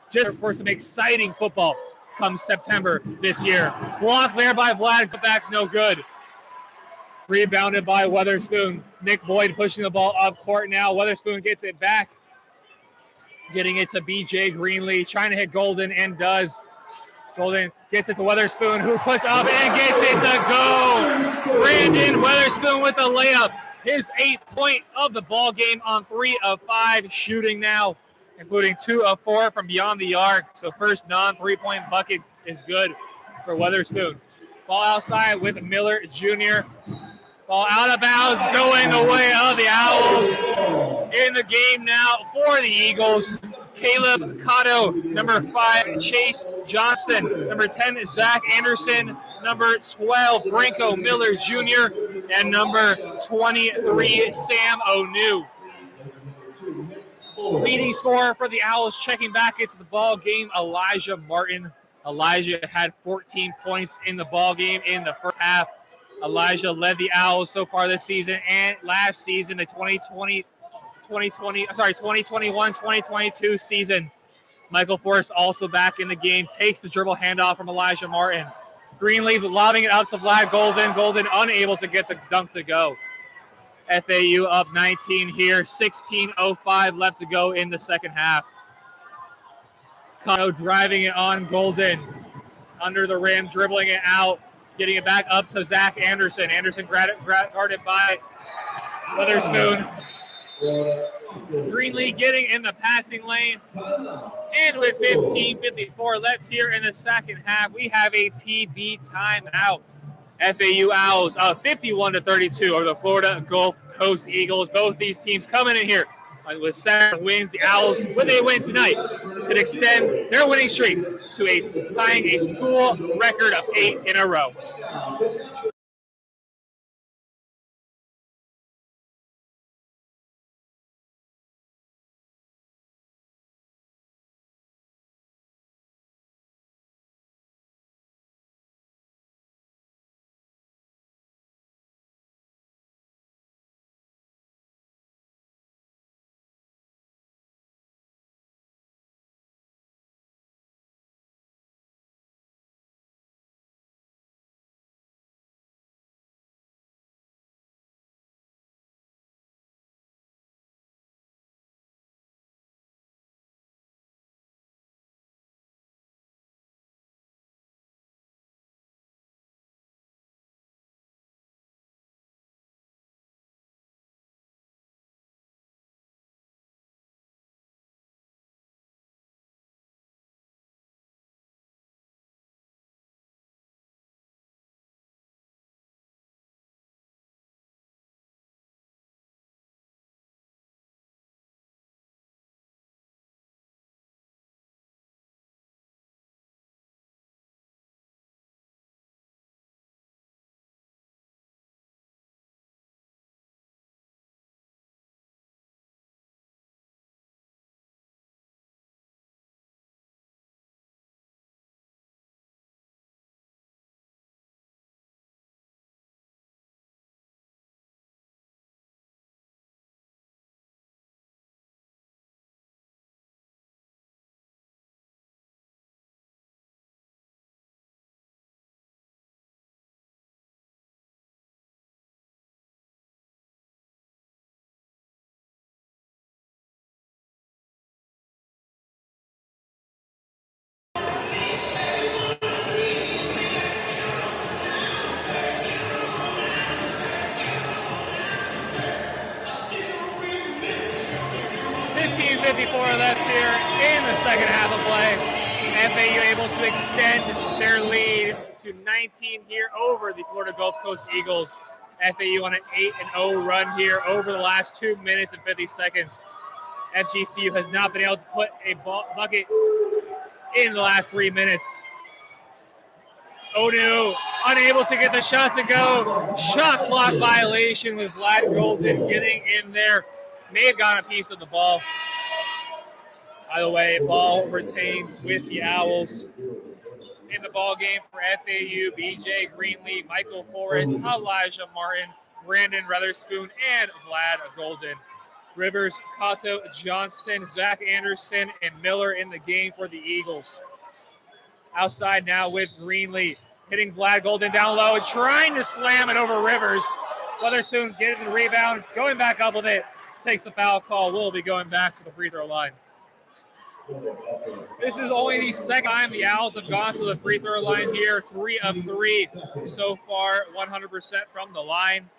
Just for some exciting football come September this year. Blocked there by Vlad, cutback's no good. Rebounded by Weatherspoon. Nick Boyd pushing the ball up court now. Weatherspoon gets it back. Getting it to BJ Greenlee, trying to hit Golden and does. Golden gets it to Weatherspoon, who puts up and gets it to go. Brandon Weatherspoon with a layup. His 8th point of the ball game on 3 of 5 shooting now, including 2 of 4 from beyond the arc. So first non-3-point bucket is good for Weatherspoon. Ball outside with Miller Jr. Ball out of bounds, going the way of the Owls. In the game now for the Eagles, Caleb Cotto, number 5, Chase Johnston, number 10, Zach Anderson, number 12, Franco Miller Jr., and number 23, Sam O'New. Leading scorer for the Owls, checking back into the ball game, Elijah Martin. Elijah had 14 points in the ball game in the first half. Elijah led the Owls so far this season and last season, the 2021-2022 season. Michael Forrest also back in the game, takes the dribble handoff from Elijah Martin. Greenleaf lobbing it out to Vlad Golden. Golden unable to get the dunk to go. FAU up 19 here, 16:05 left to go in the second half. Cotto driving it on Golden. Under the rim, dribbling it out, getting it back up to Zach Anderson. Anderson guarded by Weatherspoon. Greenlee getting in the passing lane. And with 15:54 left here in the second half, we have a TB timeout. FAU Owls up 51-32 over the Florida Gulf Coast Eagles. Both these teams coming in here with 7 wins. The Owls, when they win tonight, could extend their winning streak to tying a school record of 8 in a row. 2:54 left here in the second half of play. FAU able to extend their lead to 19 here over the Florida Gulf Coast Eagles. FAU on an 8-0 run here over the last 2 minutes and 50 seconds. FGCU has not been able to put a bucket in the last 3 minutes. Onu unable to get the shot to go. Shot clock violation with Vlad Golden getting in there. May have gotten a piece of the ball. Either way, ball retains with the Owls. In the ball game for FAU, BJ Greenlee, Michael Forrest, Elijah Martin, Brandon Weatherspoon, and Vlad Golden. Rivers, Kato, Johnston, Zach Anderson, and Miller in the game for the Eagles. Outside now with Greenlee, hitting Vlad Golden down low and trying to slam it over Rivers. Weatherspoon getting the rebound, going back up with it, takes the foul call, will be going back to the free throw line. This is only the second time the Owls have gone to the free throw line here. 3 of 3 so far, 100% from the line.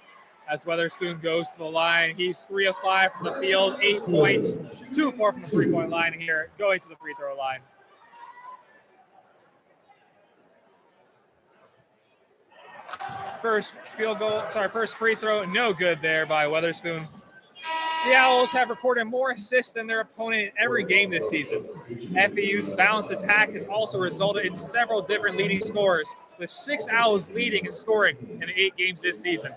As Weatherspoon goes to the line, he's 3 of 5 from the field, 8 points, 2 of 4 from the three-point line here, going to the free throw line. First free throw, no good there by Weatherspoon. The Owls have recorded more assists than their opponent in every game this season. FAU's balanced attack has also resulted in several different leading scorers, with 6 Owls leading in scoring in 8 games this season.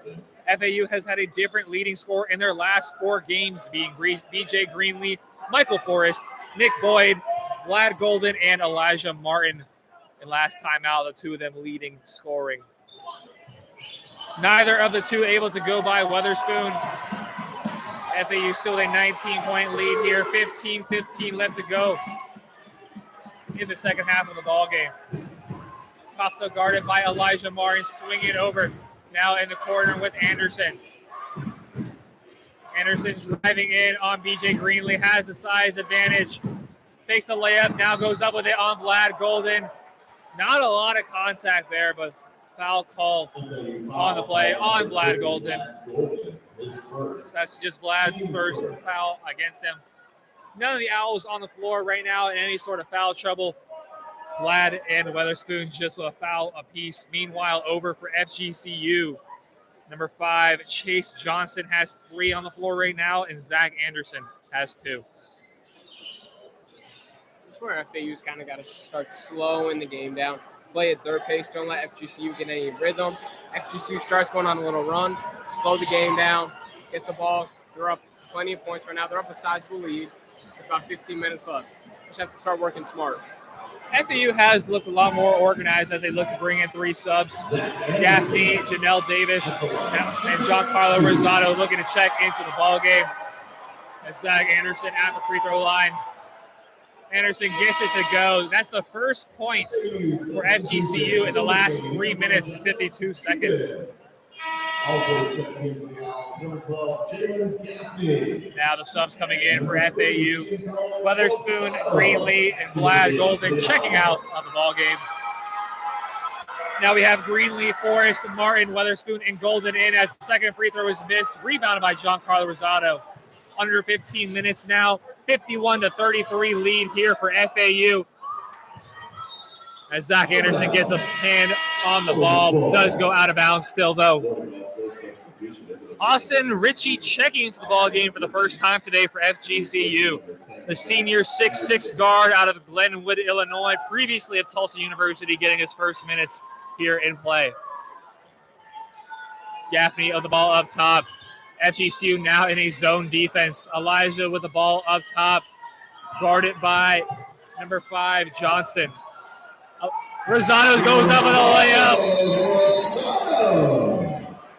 FAU has had a different leading scorer in their last 4 games, being BJ Greenlee, Michael Forrest, Nick Boyd, Vlad Golden, and Elijah Martin. And last time out, the 2 of them leading scoring. Neither of the 2 able to go by Weatherspoon. FAU still a 19-point lead here, 15-15 left to go in the second half of the ball game. Costa guarded by Elijah Martin, swinging it over. Now in the corner with Anderson. Anderson driving in on BJ Greenlee, has the size advantage. Takes the layup, now goes up with it on Vlad Golden. Not a lot of contact there, but foul call on the play on Vlad Golden. That's just Vlad's first foul against him. None of the Owls on the floor right now in any sort of foul trouble. Vlad and Weatherspoon just with a foul apiece. Meanwhile, over for FGCU. Number 5, Chase Johnson has 3 on the floor right now, and Zach Anderson has 2. This is where FAU's kind of got to start slowing the game down. Play at their pace. Don't let FGCU get any rhythm. FGCU starts going on a little run. Slow the game down. Get the ball. They're up plenty of points right now. They're up a sizable lead. With about 15 minutes left. Just have to start working smart. FAU has looked a lot more organized as they look to bring in 3 subs. Gaffney, Janelle Davis, and Giancarlo Rosado looking to check into the ball game. And Zach Anderson at the free throw line. Anderson gets it to go. That's the first points for FGCU in the last 3 minutes and 52 seconds. Now the subs coming in for FAU. Weatherspoon, Greenlee, and Vlad Golden checking out of the ball game. Now we have Greenlee, Forrest, Martin, Weatherspoon, and Golden in as the second free throw is missed. Rebounded by Giancarlo Rosado. Under 15 minutes now. 51-33 lead here for FAU. As Zach Anderson gets a hand on the ball. Does go out of bounds still, though. Austin Ritchie checking into the ball game for the first time today for FGCU. The senior 6'6" guard out of Glenwood, Illinois, previously of Tulsa University, getting his first minutes here in play. Gaffney of the ball up top. FGCU now in a zone defense. Elijah with the ball up top, guarded by number 5, Johnston. Rosado goes up with a layup.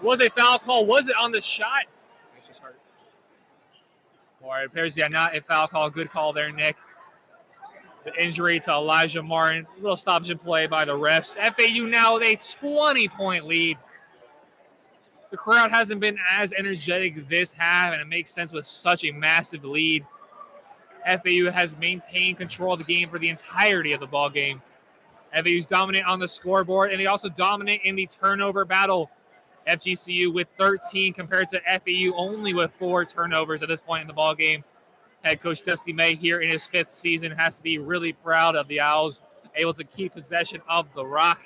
Was a foul call? Was it on the shot? It's just hard. Or it appears, not a foul call. Good call there, Nick. It's an injury to Elijah Martin. A little stoppage in play by the refs. FAU now with a 20-point lead. The crowd hasn't been as energetic this half, and it makes sense with such a massive lead. FAU has maintained control of the game for the entirety of the ball game. FAU's dominant on the scoreboard, and they also dominate in the turnover battle. FGCU with 13 compared to FAU only with 4 turnovers at this point in the ball game. Head coach Dusty May here in his 5th season has to be really proud of the Owls, able to keep possession of the rock.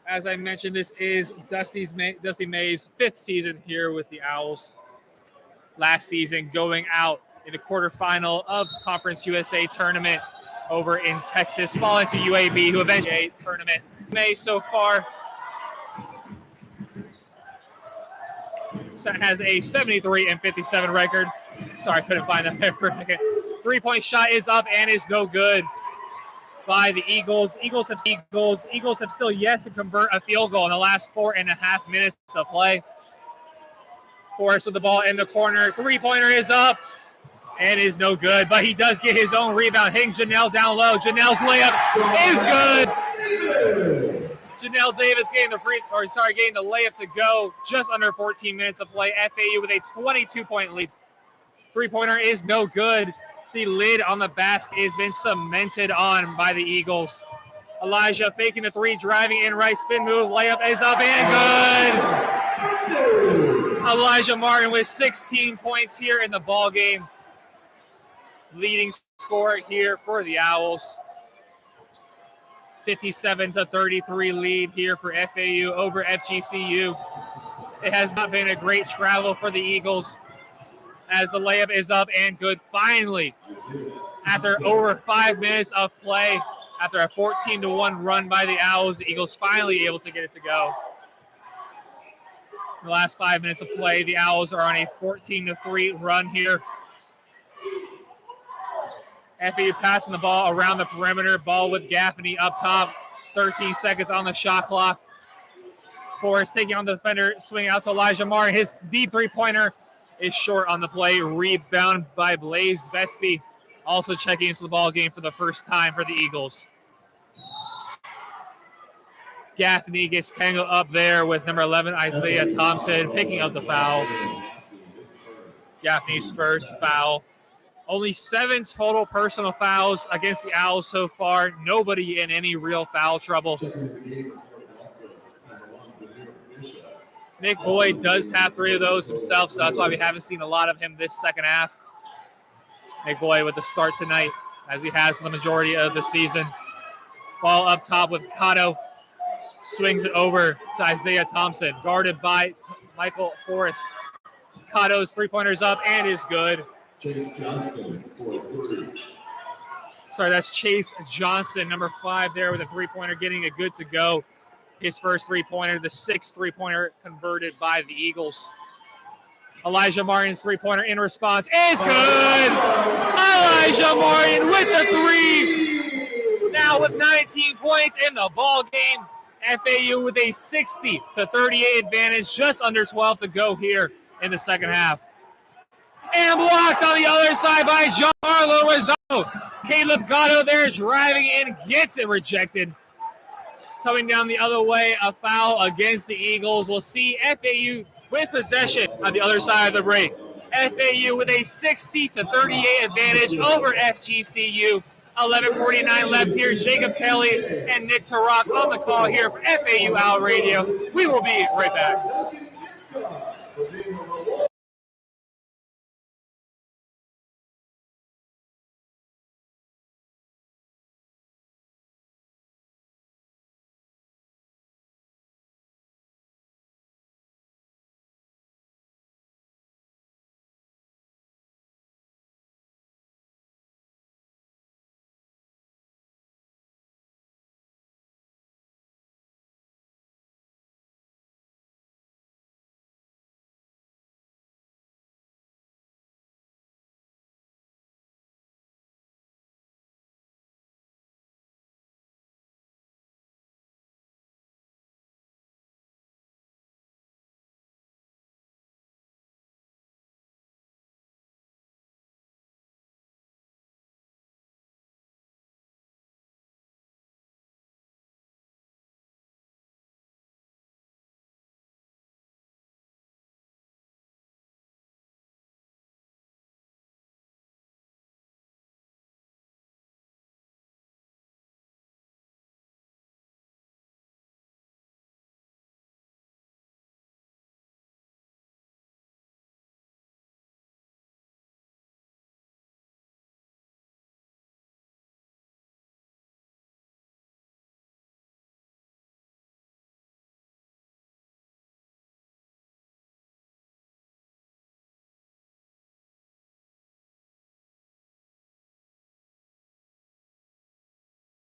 As I mentioned, this is Dusty May's 5th season here with the Owls. Last season going out in the quarterfinal of Conference USA tournament over in Texas, falling to UAB, who eventually tournament. May so far has a 73-57 record. Sorry, I couldn't find that there for a second. 3-point shot is up and is no good by the Eagles. Eagles have still yet to convert a field goal in the last 4.5 minutes of play. Forrest with the ball in the corner. 3-pointer is up and is no good, but he does get his own rebound. Hitting Janelle down low. Janelle's layup is good. Janelle Davis getting the layup to go just under 14 minutes of play. FAU with a 22-point lead. 3-pointer is no good. The lid on the basket has been cemented on by the Eagles. Elijah faking the 3, driving in right, spin move, layup is up and good. Elijah Martin with 16 points here in the ball game. Leading scorer here for the Owls. 57-33 lead here for FAU over FGCU. It has not been a great travel for the Eagles as the layup is up and good finally. After over 5 minutes of play, after a 14-1 run by the Owls, the Eagles finally able to get it to go. In the last 5 minutes of play, the Owls are on a 14-3 run here. FAU passing the ball around the perimeter. Ball with Gaffney up top. 13 seconds on the shot clock. Forrest taking on the defender, swinging out to Elijah Martin. His deep 3-pointer is short on the play. Rebound by Blaze Vespi. Also checking into the ball game for the first time for the Eagles. Gaffney gets tangled up there with number 11, Isaiah Thompson, picking up the foul. Gaffney's first foul. Only 7 total personal fouls against the Owls so far. Nobody in any real foul trouble. Nick Boyd does have 3 of those himself, so that's why we haven't seen a lot of him this second half. Nick Boyd with the start tonight, as he has the majority of the season. Ball up top with Cotto. Swings it over to Isaiah Thompson, guarded by Michael Forrest. Cotto's 3-pointer's up and is good. Chase Johnston for 3. Sorry, that's Chase Johnston, number 5 there with a 3-pointer, getting it good to go. His first 3-pointer, the 6th 3-pointer converted by the Eagles. Elijah Martin's 3-pointer in response is good. Elijah Martin with the 3. Now with 19 points in the ball game. FAU with a 60-38 advantage, just under 12 to go here in the second half. And blocked on the other side by Jarlo Rizzo. Caleb Gatto there driving in, gets it rejected. Coming down the other way, a foul against the Eagles. We'll see FAU with possession on the other side of the break. FAU with a 60-38 advantage over FGCU. 11:49 left here. Jacob Kelly and Nick Tarak on the call here for FAU Owl Radio. We will be right back.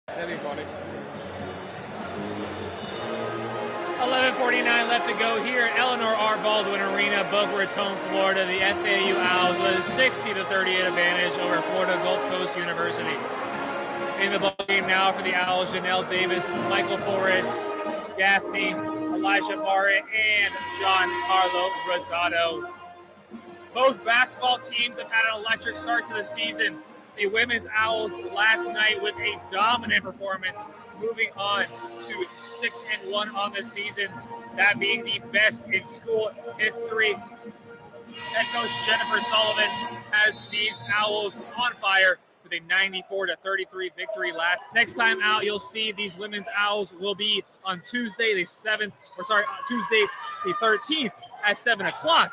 That'd be funny. 11:49 left to go here at Eleanor R. Baldwin Arena, Boca Raton, Florida. The FAU Owls with a 60-38 advantage over Florida Gulf Coast University. In the ball game now for the Owls, Janelle Davis, Michael Forrest, Gaffney, Elijah Martin, and Giancarlo Rosado. Both basketball teams have had an electric start to the season. The women's Owls last night with a dominant performance, moving on to 6-1 on the season, that being the best in school history. Head coach Jennifer Sullivan has these Owls on fire with a 94-33 victory last. Next time out, you'll see these women's Owls will be on Tuesday the 13th at 7 o'clock.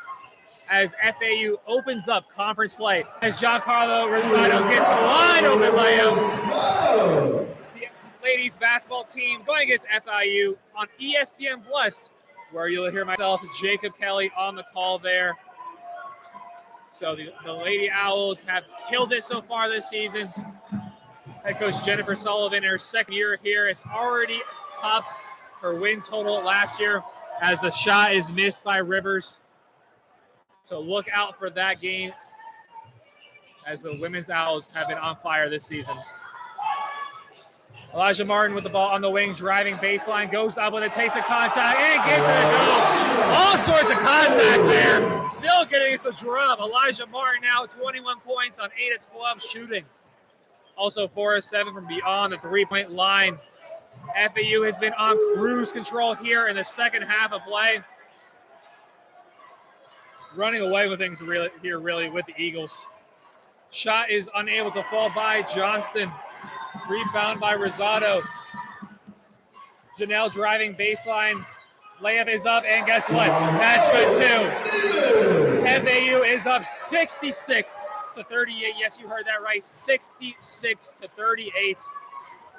As FAU opens up conference play. As Giancarlo Rosado gets the wide open layup. The ladies basketball team going against FIU on ESPN Plus, where you'll hear myself, Jacob Kelly, on the call there. So the Lady Owls have killed it so far this season. Head coach Jennifer Sullivan, in her second year here, has already topped her win total last year as the shot is missed by Rivers. So look out for that game as the women's Owls have been on fire this season. Elijah Martin with the ball on the wing, driving baseline, goes up with a taste of contact, and gets it a go. All sorts of contact there. Still getting it to drop. Elijah Martin now 21 points on 8 of 12 shooting. Also 4 of 7 from beyond the three-point line. FAU has been on cruise control here in the second half of play. Running away with things really with the Eagles. Shot is unable to fall by Johnston. Rebound by Rosado. Janelle driving baseline. Layup is up, and guess what? That's good too. FAU is up 66-38. Yes, you heard that right. 66-38.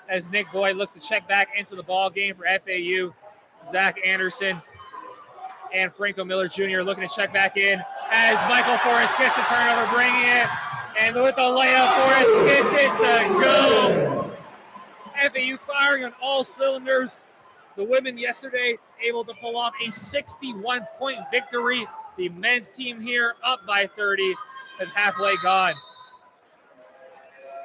As Nick Boyd looks to check back into the ball game for FAU. Zach Anderson and Franco Miller Jr. looking to check back in as Michael Forrest gets the turnover, bringing it. And with the layup, Forrest gets it to go. FAU firing on all cylinders. The women yesterday able to pull off a 61-point victory. The men's team here up by 30 and halfway gone.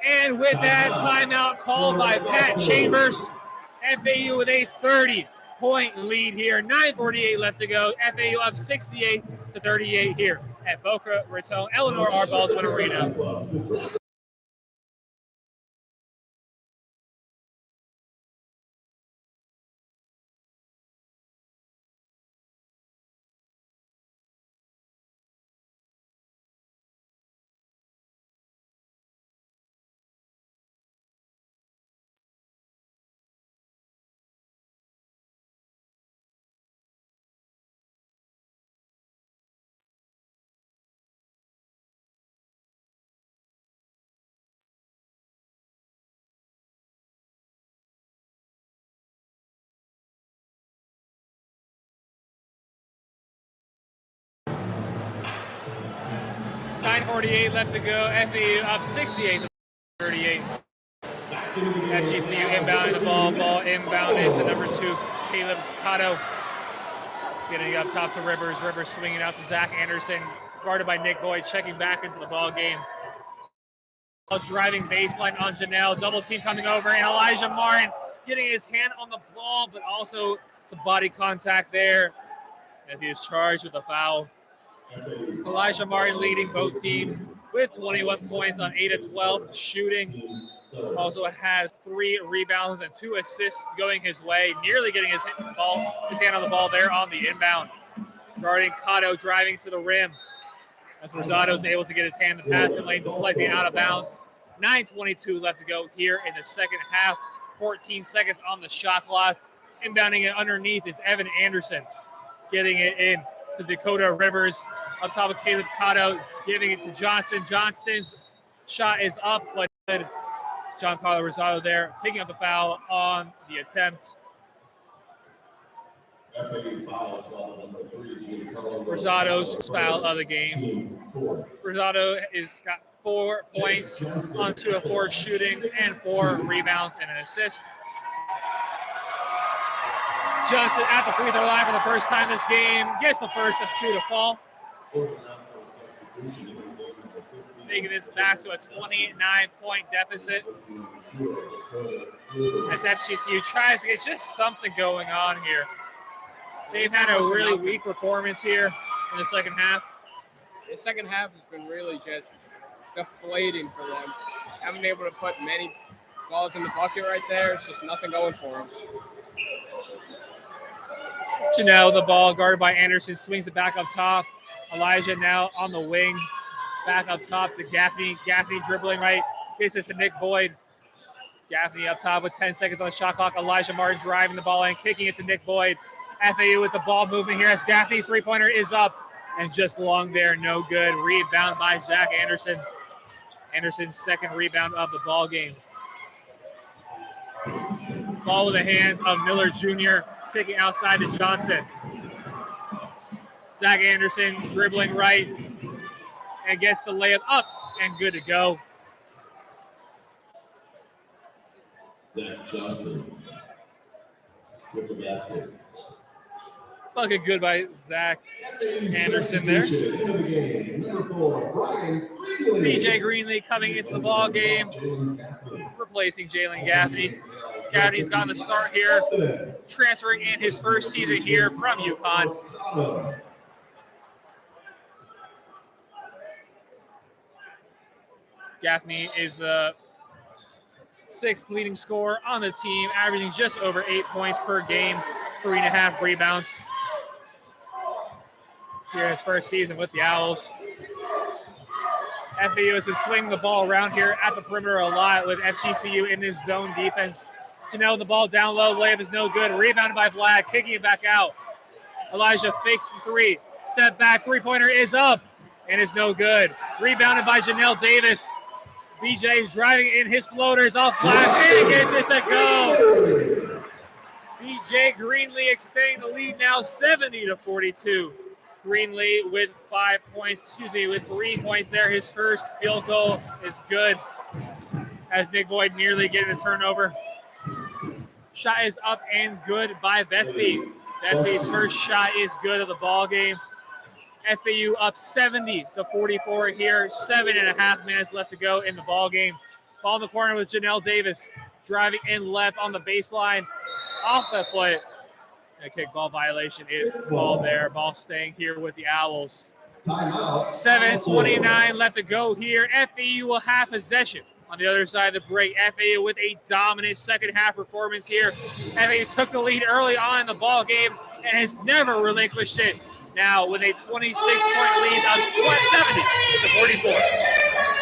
And with that timeout called by Pat Chambers, FAU with a 30-point lead here. 9:48 left to go. FAU up 68-38 here at Boca Raton, Eleanor R. Baldwin Arena. .48 left to go. FAU up 68-38. FGCU inbounding the ball inbounded to number 2, Caleb Cotto. Getting up top to Rivers. Rivers swinging out to Zach Anderson, guarded by Nick Boyd, checking back into the ball game. Driving baseline on Janelle. Double team coming over, and Elijah Martin getting his hand on the ball, but also some body contact there as he is charged with a foul. Elijah Martin leading both teams with 21 points on 8 of 12 shooting. Also has 3 rebounds and 2 assists going his way, nearly getting his hand on the ball there on the inbound. Guarding Cotto, driving to the rim as Rosado's able to get his hand in the passing lane, deflecting out of bounds. 9:22 left to go here in the second half. 14 seconds on the shot clock. Inbounding it underneath is Evan Anderson, getting it in to Dakota Rivers. Up top of Caleb Cotto, giving it to Johnson. Johnston's shot is up, but Giancarlo Rosado there, picking up the foul on the attempt. Rosado's foul of the game. Rosado has got 4 points on 2 of 4 shooting and 4 rebounds and an assist. Justin at the free throw line for the first time this game. Gets the first of 2 to fall. Making this back to a 29-point deficit. As FGCU tries to get just something going on here. They've had a really weak performance here in the second half. The second half has been really just deflating for them. Haven't been able to put many balls in the bucket right there. It's just nothing going for them. Janelle, the ball guarded by Anderson, swings it back up top. Elijah now on the wing, back up top to Gaffney. Gaffney dribbling right, gets this to Nick Boyd. Gaffney up top with 10 seconds on the shot clock. Elijah Martin driving the ball in, kicking it to Nick Boyd. FAU with the ball movement here as Gaffney's three-pointer is up and just long there, no good. Rebound by Zach Anderson. Anderson's second rebound of the ball game. Ball with the hands of Miller Jr., kicking outside to Johnston. Zach Anderson dribbling right and gets the layup up and good to go. Zach Johnson with the basket. Bucket good by Zach Anderson there. Into the game. Number 4, Brian Greenlee. BJ Greenlee coming into the ball game, replacing Jalen Gaffney. Gaffney's gotten the start here, transferring in his first season here from UConn. Gaffney is the 6th leading scorer on the team, averaging just over 8 points per game, 3.5 rebounds here in his first season with the Owls. FAU has been swinging the ball around here at the perimeter a lot with FGCU in this zone defense. Janelle, the ball down low, layup is no good. Rebounded by Vlad, kicking it back out. Elijah fakes the three, step back, three-pointer is up and is no good. Rebounded by Janelle Davis. BJ is driving in his floaters off glass and gets it to go. BJ Greenlee extending the lead now 70-42. Greenlee with 3 points there. His first field goal is good as Nick Boyd nearly getting a turnover. Shot is up and good by Vespi. Vespi's first shot is good of the ball game. FAU up 70-44 here. 7.5 minutes left to go in the ball game. Ball in the corner with Janelle Davis driving in left on the baseline. Off that play. A kickball violation is called there. Ball staying here with the Owls. 7:29 left to go here. FAU will have possession. On the other side of the break, FAU with a dominant second half performance here. FAU took the lead early on in the ball game and has never relinquished it. Now with a 26-point lead of 70-44.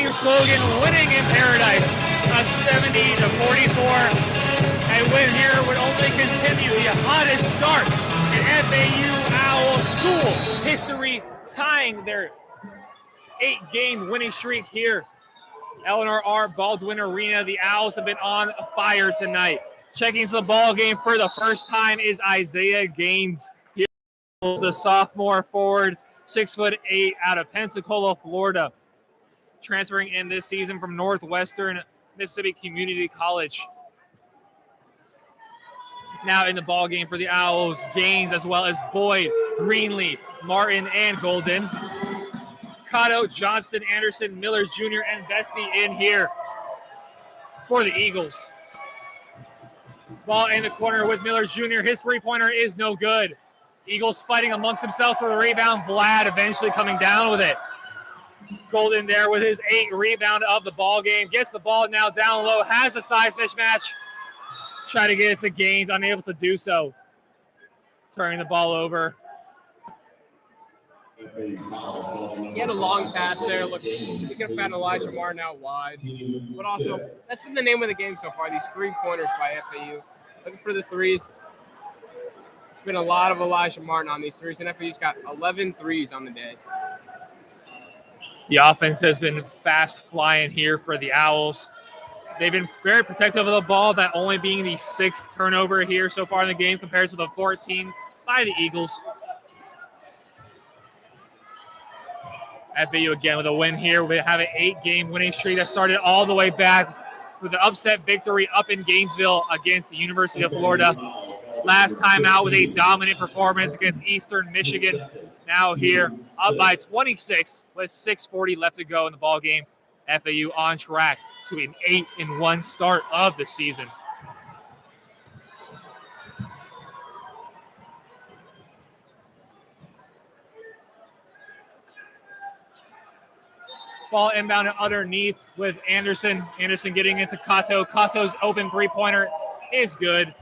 game slogan, winning in paradise, on 70-44. And win here would only continue the hottest start in FAU Owl school history, tying their 8-game winning streak here. Eleanor R. Baldwin Arena. The Owls have been on fire tonight. Checking into the ball game for the first time is Isaiah Gaines. He is the sophomore forward, 6'8", out of Pensacola, Florida, transferring in this season from Northwestern Mississippi Community College. Now in the ball game for the Owls, Gaines as well as Boyd, Greenlee, Martin, and Golden. Cotto, Johnston, Anderson, Miller Jr., and Vespi in here for the Eagles. Ball in the corner with Miller Jr. His three-pointer is no good. Eagles fighting amongst themselves for the rebound. Vlad eventually coming down with it. Golden there with his 8th rebound of the ball game. Gets the ball now down low. Has a size mismatch. Try to get it to Gaines. Unable to do so. Turning the ball over. He had a long pass there. Look, he could have found Elijah Martin out wide. But also, that's been the name of the game so far, these three-pointers by FAU. Looking for the threes. It's been a lot of Elijah Martin on these threes, and FAU's got 11 threes on the day. The offense has been fast flying here for the Owls. They've been very protective of the ball, that only being the 6th turnover here so far in the game compared to the 14 by the Eagles. FAU again with a win here. We have an 8-game winning streak that started all the way back with an upset victory up in Gainesville against the University of Florida. Last time out with a dominant performance against Eastern Michigan. Now here, up by 26 with 6:40 left to go in the ball game. FAU on track to an 8-1 start of the season. Ball inbound underneath with Anderson. Anderson getting into Cotto. Cotto's open three-pointer is good.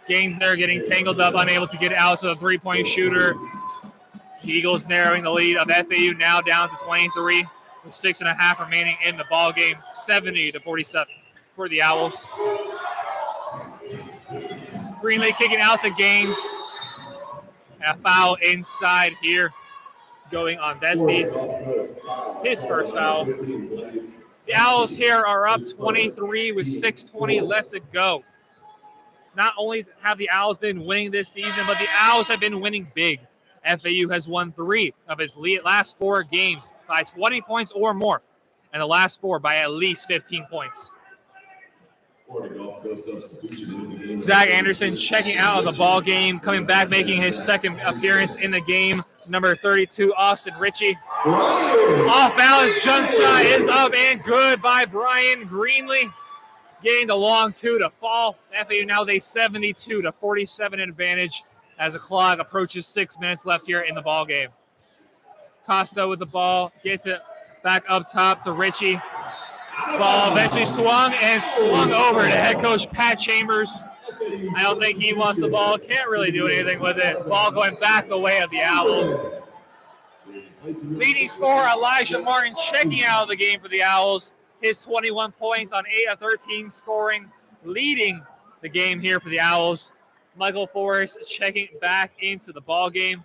Gaines there getting tangled up, unable to get out to the three-point shooter. The Eagles narrowing the lead of FAU now down to 23 with 6.5 remaining in the ball game. 70-47 for the Owls. Greenlee kicking out to Gaines. And a foul inside here going on Vespi. His first foul. The Owls here are up 23 with 6:20 left to go. Not only have the Owls been winning this season, but the Owls have been winning big. FAU has won 3 of its last 4 games by 20 points or more, and the last 4 by at least 15 points. Zach Anderson checking out of the ball game, coming back, making his second appearance in the game. Number 32, Austin Ritchie. Off-balance jump shot is up and good by Brian Greenlee. Getting the long 2 to fall. FAU now with a 72-47 advantage as the clock approaches 6 minutes left here in the ball game. Costa with the ball, gets it back up top to Ritchie. Ball eventually swung over to head coach Pat Chambers. I don't think he wants the ball. Can't really do anything with it. Ball going back the way of the Owls. Leading scorer Elijah Martin checking out of the game for the Owls. His 21 points on 8 of 13 scoring, leading the game here for the Owls. Michael Forrest checking back into the ball game.